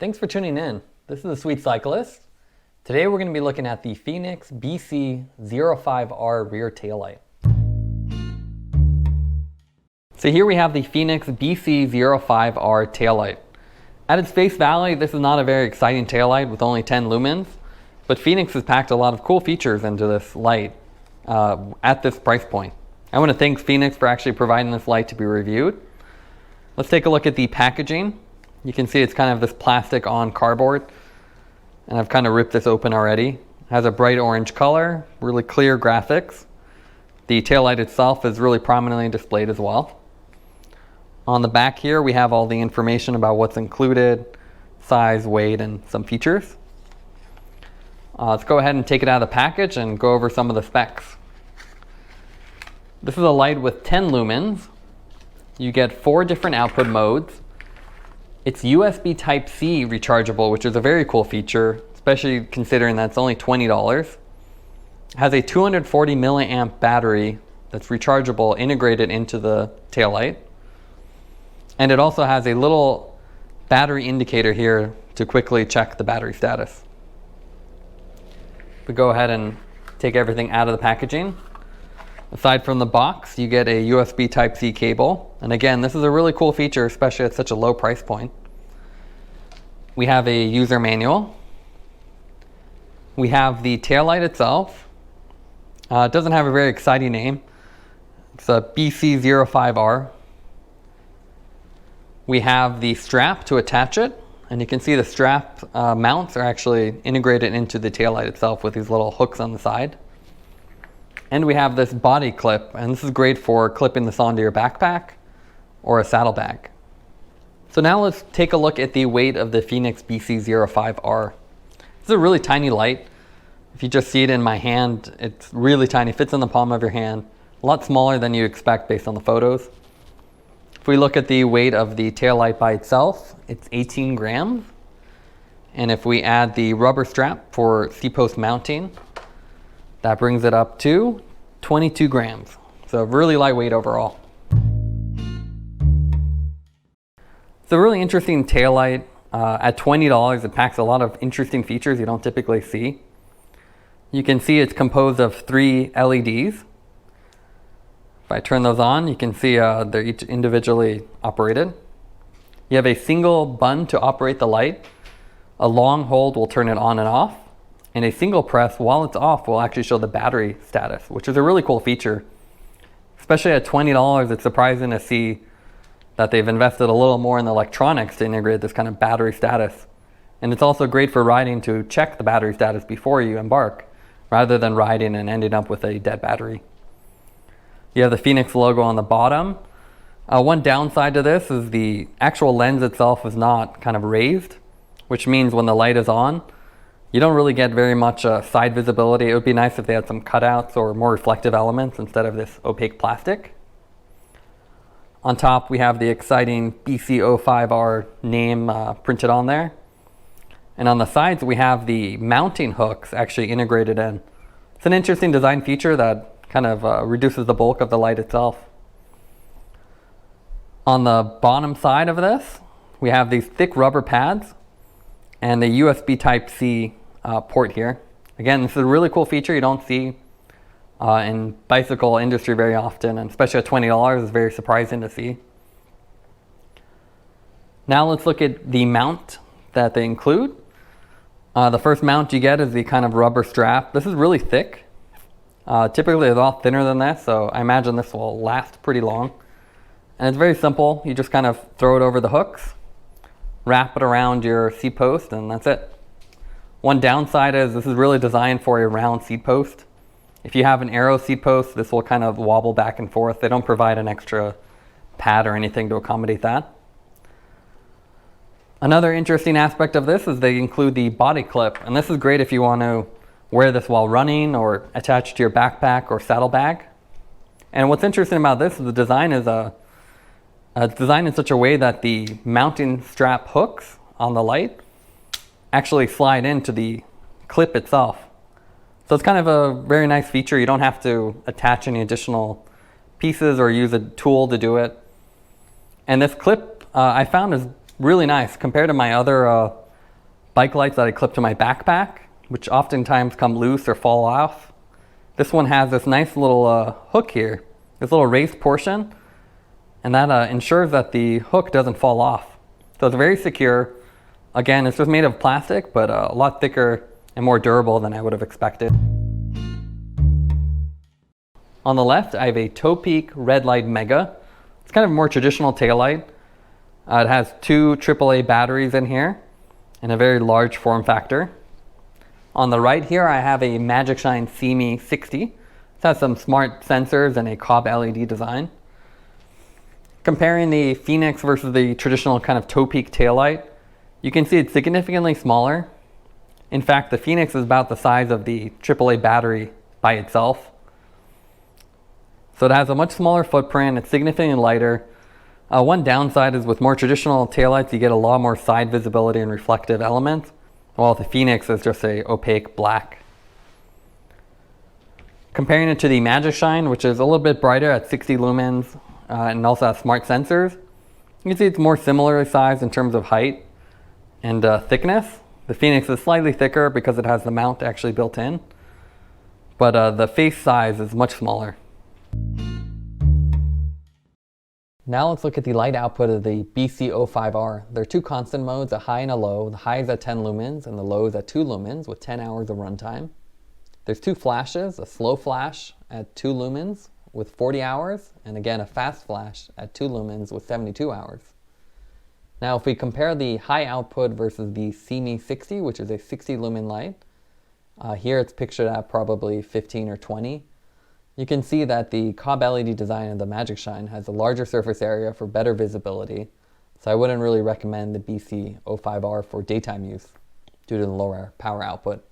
Thanks for tuning in. This is the Sweet Cyclist. Today we're going to be looking at the Fenix BC05R rear taillight. So here we have the Fenix BC05R taillight. At its face value, this is not a very exciting taillight with only 10 lumens, but Fenix has packed a lot of cool features into this light at this price point. I want to thank Fenix for actually providing this light to be reviewed. Let's take a look at the packaging. You can see it's kind of this plastic on cardboard, and I've kind of ripped this open already. It has a bright orange color, really clear graphics. The taillight itself is really prominently displayed as well. On the back here, we have all the information about what's included, size, weight, and some features. Let's go ahead and take it out of the package and go over some of the specs. This is a light with 10 lumens. You get 4 different output modes. It's USB Type-C rechargeable, which is a very cool feature, especially considering that it's only $20. It has a 240 milliamp battery that's rechargeable integrated into the taillight. And it also has a little battery indicator here to quickly check the battery status. We go ahead and take everything out of the packaging. Aside from the box, you get a USB Type-C cable. And again, this is a really cool feature, especially at such a low price point. We have a user manual. We have the taillight itself. It doesn't have a very exciting name. It's a BC05R. We have the strap to attach it. And you can see the strap mounts are actually integrated into the taillight itself with these little hooks on the side. And we have this body clip, and this is great for clipping this onto your backpack or a saddlebag. So now let's take a look at the weight of the Fenix BC05R. This is a really tiny light. If you just see it in my hand, it's really tiny, it fits in the palm of your hand. A lot smaller than you expect based on the photos. If we look at the weight of the taillight by itself, it's 18 grams. And if we add the rubber strap for C-post mounting, that brings it up to 22 grams. So really lightweight overall. It's a really interesting taillight. At $20, it packs a lot of interesting features you don't typically see. You can see it's composed of 3 LEDs. If I turn those on, you can see they're each individually operated. You have a single button to operate the light. A long hold will turn it on and off. And a single press while it's off will actually show the battery status, which is a really cool feature. Especially at $20, it's surprising to see that they've invested a little more in the electronics to integrate this kind of battery status. And it's also great for riding to check the battery status before you embark, rather than riding and ending up with a dead battery. You have the Fenix logo on the bottom. One downside to this is the actual lens itself is not kind of raised, which means when the light is on, you don't really get very much side visibility. It would be nice if they had some cutouts or more reflective elements instead of this opaque plastic. On top, we have the exciting BC05R name printed on there. And on the sides, we have the mounting hooks actually integrated in. It's an interesting design feature that kind of reduces the bulk of the light itself. On the bottom side of this, we have these thick rubber pads and the USB Type-C port here. Again, this is a really cool feature you don't see in bicycle industry very often, and especially at $20, it's very surprising to see. Now let's look at the mount that they include. The first mount you get is the kind of rubber strap. This is really thick. Typically it's a lot thinner than this, so I imagine this will last pretty long. And it's very simple. You just kind of throw it over the hooks, wrap it around your seat post, and that's it. One downside is this is really designed for a round seat post. If you have an arrow seat post, this will kind of wobble back and forth. They don't provide an extra pad or anything to accommodate that. Another interesting aspect of this is they include the body clip, and this is great if you want to wear this while running or attach to your backpack or saddlebag. And what's interesting about this is the design is designed in such a way that the mounting strap hooks on the light actually slide into the clip itself. So it's kind of a very nice feature. You don't have to attach any additional pieces or use a tool to do it. And this clip I found is really nice compared to my other bike lights that I clip to my backpack, which oftentimes come loose or fall off. This one has this nice little hook here, this little raised portion, and that ensures that the hook doesn't fall off. So it's very secure. Again, it's just made of plastic, but a lot thicker and more durable than I would have expected. On the left, I have a Topeak Red Light Mega. It's kind of a more traditional taillight. It has two AAA batteries in here and a very large form factor. On the right here, I have a Magicshine CME60. It has some smart sensors and a cob LED design. Comparing the Fenix versus the traditional kind of Topeak taillight, you can see it's significantly smaller. In fact, the Fenix is about the size of the AAA battery by itself. So it has a much smaller footprint, it's significantly lighter. One downside is with more traditional taillights, you get a lot more side visibility and reflective elements, while the Fenix is just a opaque black. Comparing it to the Magicshine, which is a little bit brighter at 60 lumens and also has smart sensors, you can see it's more similarly sized in terms of height and thickness. The Fenix is slightly thicker because it has the mount actually built in, but the face size is much smaller. Now let's look at the light output of the BC05R. There are two constant modes, a high and a low. The high is at 10 lumens and the low is at 2 lumens with 10 hours of runtime. There's two flashes, a slow flash at 2 lumens with 40 hours, and again a fast flash at 2 lumens with 72 hours. Now if we compare the high output versus the CME60, which is a 60 lumen light, here it's pictured at probably 15 or 20. You can see that the cob LED design of the Magicshine has a larger surface area for better visibility, so I wouldn't really recommend the BC05R for daytime use due to the lower power output.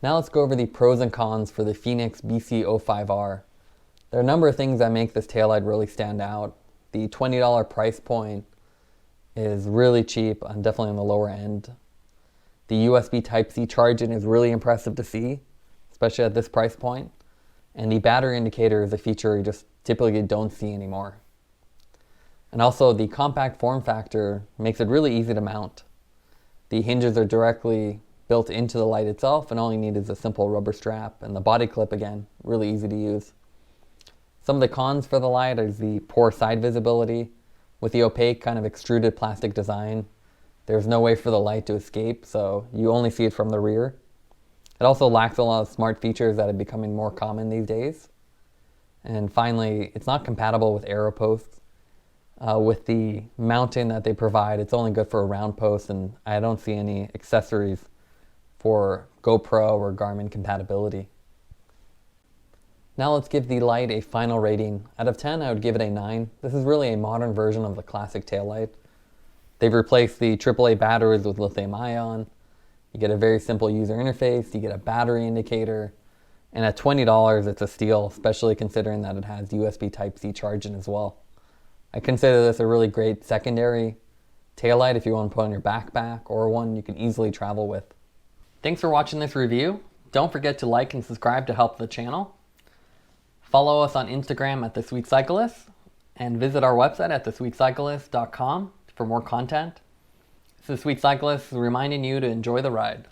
Now let's go over the pros and cons for the Fenix BC05R. There are a number of things that make this taillight really stand out. The $20 price point is really cheap and definitely on the lower end. The USB Type-C charging is really impressive to see, especially at this price point. And the battery indicator is a feature you just typically don't see anymore. And also the compact form factor makes it really easy to mount. The hinges are directly built into the light itself and all you need is a simple rubber strap, and the body clip, again, really easy to use. Some of the cons for the light is the poor side visibility. With the opaque kind of extruded plastic design, there's no way for the light to escape, so you only see it from the rear. It also lacks a lot of smart features that are becoming more common these days. And finally, it's not compatible with arrow posts. With the mounting that they provide, it's only good for a round post, and I don't see any accessories for GoPro or Garmin compatibility. Now let's give the light a final rating. Out of 10, I would give it a 9. This is really a modern version of the classic taillight. They've replaced the AAA batteries with lithium ion. You get a very simple user interface, you get a battery indicator, and at $20 it's a steal, especially considering that it has USB Type-C charging as well. I consider this a really great secondary taillight if you want to put on your backpack, or one you can easily travel with. Thanks for watching this review. Don't forget to like and subscribe to help the channel. Follow us on Instagram at The Sweet Cyclist, and visit our website at thesweetcyclist.com for more content. This is Sweet Cyclist reminding you to enjoy the ride.